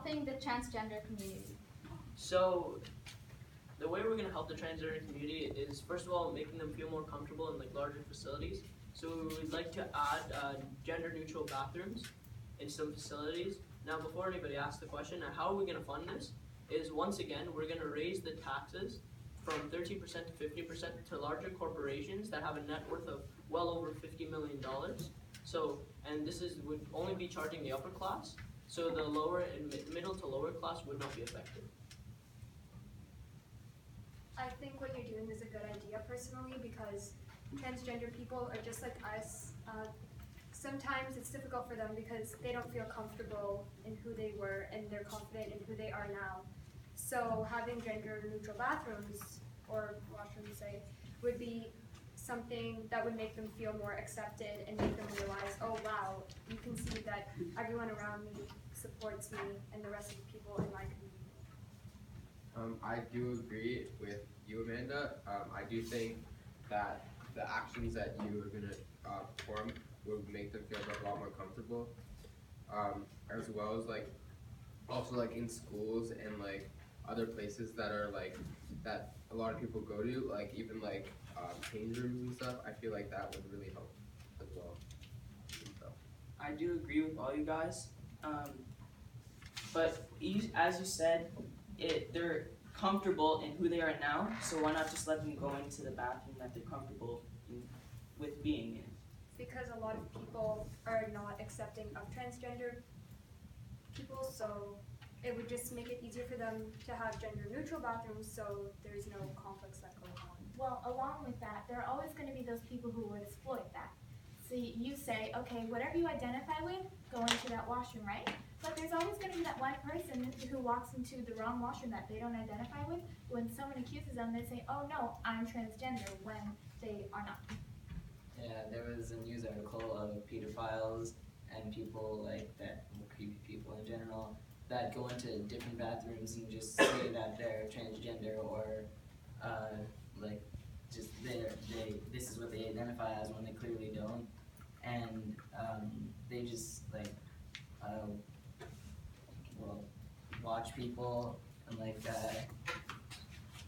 helping the transgender community? So the way we're going to help the transgender community is, first of all, making them feel more comfortable in like larger facilities. So we'd like to add gender-neutral bathrooms in some facilities. Now, before anybody asks the question, how are we going to fund this? Is once again, we're going to raise the taxes from 13% to 50% to larger corporations that have a net worth of well over $50 million. So, and this would only be charging the upper class. So the lower and middle to lower class would not be affected. I think what you're doing is a good idea personally, because transgender people are just like us. Sometimes it's difficult for them because they don't feel comfortable in who they were and they're confident in who they are now. So having gender neutral bathrooms, or washrooms say, would be something that would make them feel more accepted and make them realize, oh wow, you can see that everyone around me supports me and the rest of the people in my community. I do agree with you, Amanda. I do think that the actions that you are going to perform would make them feel a lot more comfortable, as well as like also like in schools and like other places that are like that a lot of people go to, like even like change rooms and stuff. I feel like that would really help as well. So. I do agree with all you guys, but as you said, they're comfortable in who they are now, so why not just let them go into the bathroom that they're comfortable with being in? Because a lot of people are not accepting of transgender people, so it would just make it easier for them to have gender neutral bathrooms, so there's no conflicts that go on. Well, along with that, there are always going to be those people who will exploit that. So you say, okay, whatever you identify with, go into that washroom, right? But there's always going to be that one person who walks into the wrong washroom that they don't identify with. When someone accuses them, they say, oh no, I'm transgender, when they are not. Yeah, there was a news article of pedophiles and people like that, creepy people in general, that go into different bathrooms and just say that they're transgender, or like just this is what they identify as when they clearly don't, and they just watch people, and like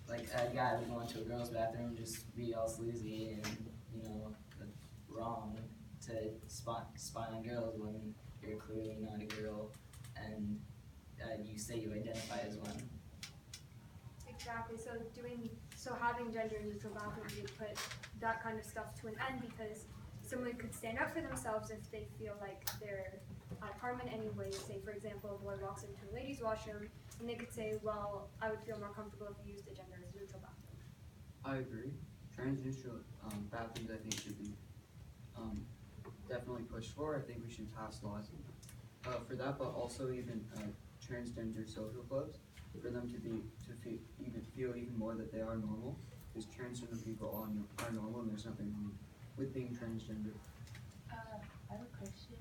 a guy would go into a girl's bathroom, just be all sleazy, and that's wrong to spy on girls when you're clearly not a girl and you say you identify as one. Exactly. So having gender neutral bathrooms would put that kind of stuff to an end, because someone could stand up for themselves if they feel like they're at harm in any way. Say, for example, a boy walks into a ladies' washroom, and they could say, well, I would feel more comfortable if you used a gender neutral bathroom. I agree. Trans-neutral bathrooms, I think, should be definitely pushed for. I think we should pass laws for that, but also even transgender social clubs, for them to feel even more that they are normal, because transgender people are normal, and there's nothing wrong with being transgender. I have a question.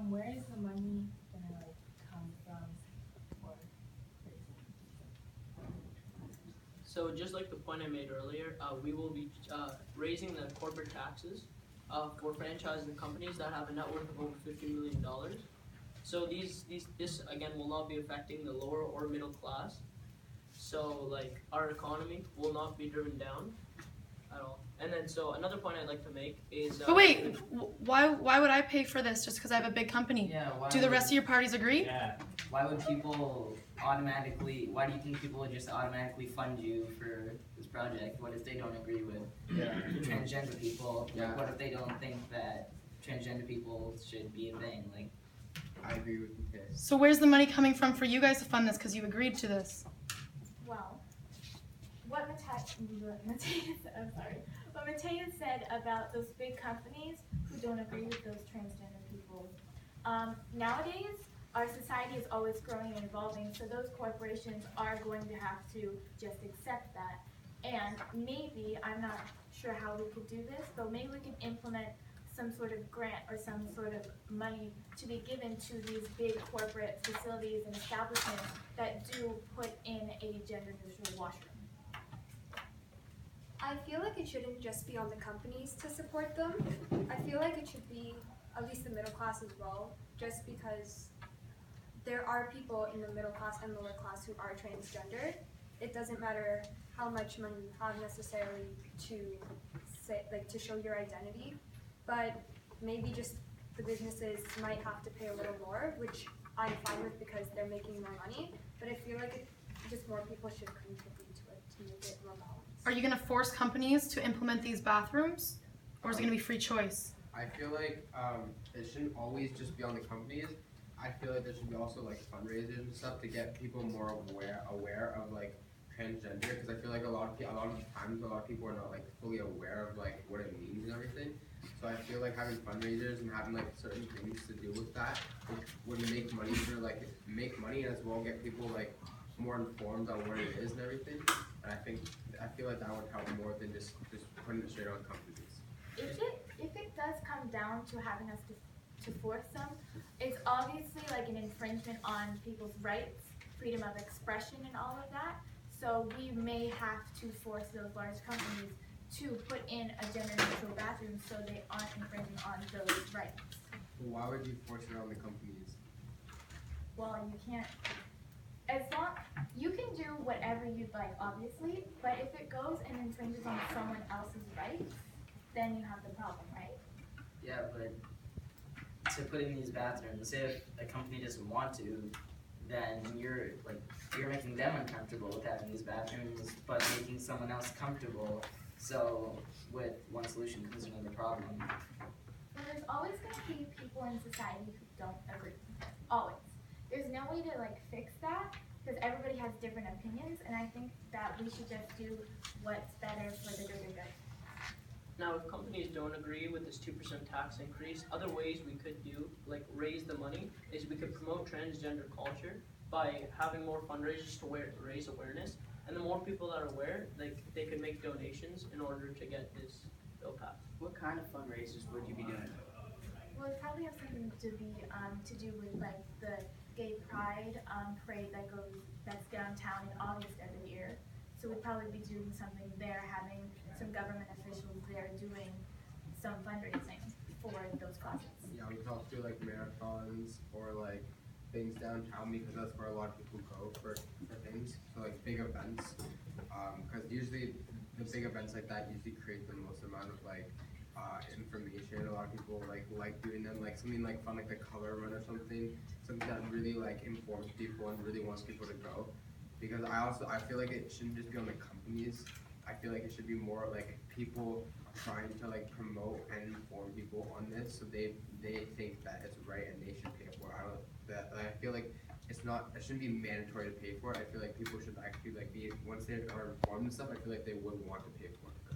Where is the money gonna come from for So just like the point I made earlier, we will be raising the corporate taxes for franchising companies that have a net worth of over $50 million. So this again will not be affecting the lower or middle class. So like our economy will not be driven down at all. And then so another point I'd like to make is. But wait, why would I pay for this just because I have a big company? Yeah. Do the rest of your parties agree? Yeah. Why do you think people would just automatically fund you for this project? What if they don't agree with transgender people? Yeah. Like, what if they don't think that transgender people should be a thing? Like, I agree with you guys. So where's the money coming from for you guys to fund this? Because you agreed to this. Well, what Mateus said about those big companies who don't agree with those transgender people. Nowadays, our society is always growing and evolving, so those corporations are going to have to just accept that. And maybe, I'm not sure how we could do this, but maybe we could implement some sort of grant or some sort of money to be given to these big corporate facilities and establishments that do put in a gender neutral washroom. I feel like it shouldn't just be on the companies to support them. I feel like it should be at least the middle class as well, just because there are people in the middle class and lower class who are transgender. It doesn't matter how much money you have necessarily to say, like, to show your identity, but maybe just the businesses might have to pay a little more, which I'm fine with because they're making more money, but I feel like just more people should contribute to it to make it more balanced. Are you gonna force companies to implement these bathrooms, or is it gonna be free choice? I feel like it shouldn't always just be on the companies. I feel like there should be also like fundraisers and stuff to get people more aware of like transgender, because I feel like a lot of times a lot of people are not like fully aware of like what it means and everything. So I feel like having fundraisers and having like certain things to do with that would make money and as well get people like more informed on what it is and everything. And I feel like that would help more than just putting it straight on companies. If it does come down to having us to force them, it's obviously like an infringement on people's rights, freedom of expression and all of that. So we may have to force those large companies to put in a gender neutral bathroom so they aren't infringing on those rights. Well, why would you force it on the companies? Well, you can't, as long, you can do whatever you'd like, obviously, but if it goes and infringes on someone else's rights, then you have the problem, right? Yeah, but to put in these bathrooms, say if a company doesn't want to, then you're making them uncomfortable with having these bathrooms, but making someone else comfortable. So with one solution comes another problem. Well, there's always going to be people in society who don't agree. Always. There's no way to like fix that because everybody has different opinions, and I think that we should just do what's better for the greater good. Now, if companies don't agree with this 2% tax increase, other ways we could do, like raise the money, is we could promote transgender culture by having more fundraisers to raise awareness. And the more people that are aware, they could make donations in order to get this bill passed. What kind of fundraisers would you be doing? Well, it probably has something to be to do with like the gay pride parade that's downtown in August every year. So we'd probably be doing something there, having some government officials there doing some fundraising for those causes. Yeah, we could also do like marathons or like things downtown because that's where a lot of people go for things. So like big events, because usually the big events like that usually create the most amount of like information. A lot of people like doing them, like something like fun like the color run or something that really like informs people and really wants people to go. Because I feel like it shouldn't just be on the companies. I feel like it should be more like people trying to like promote and inform people on this, so they think that it's right and they should pay for it. I feel like it shouldn't be mandatory to pay for it. I feel like people should actually like be once they are informed and stuff. I feel like they would want to pay for it.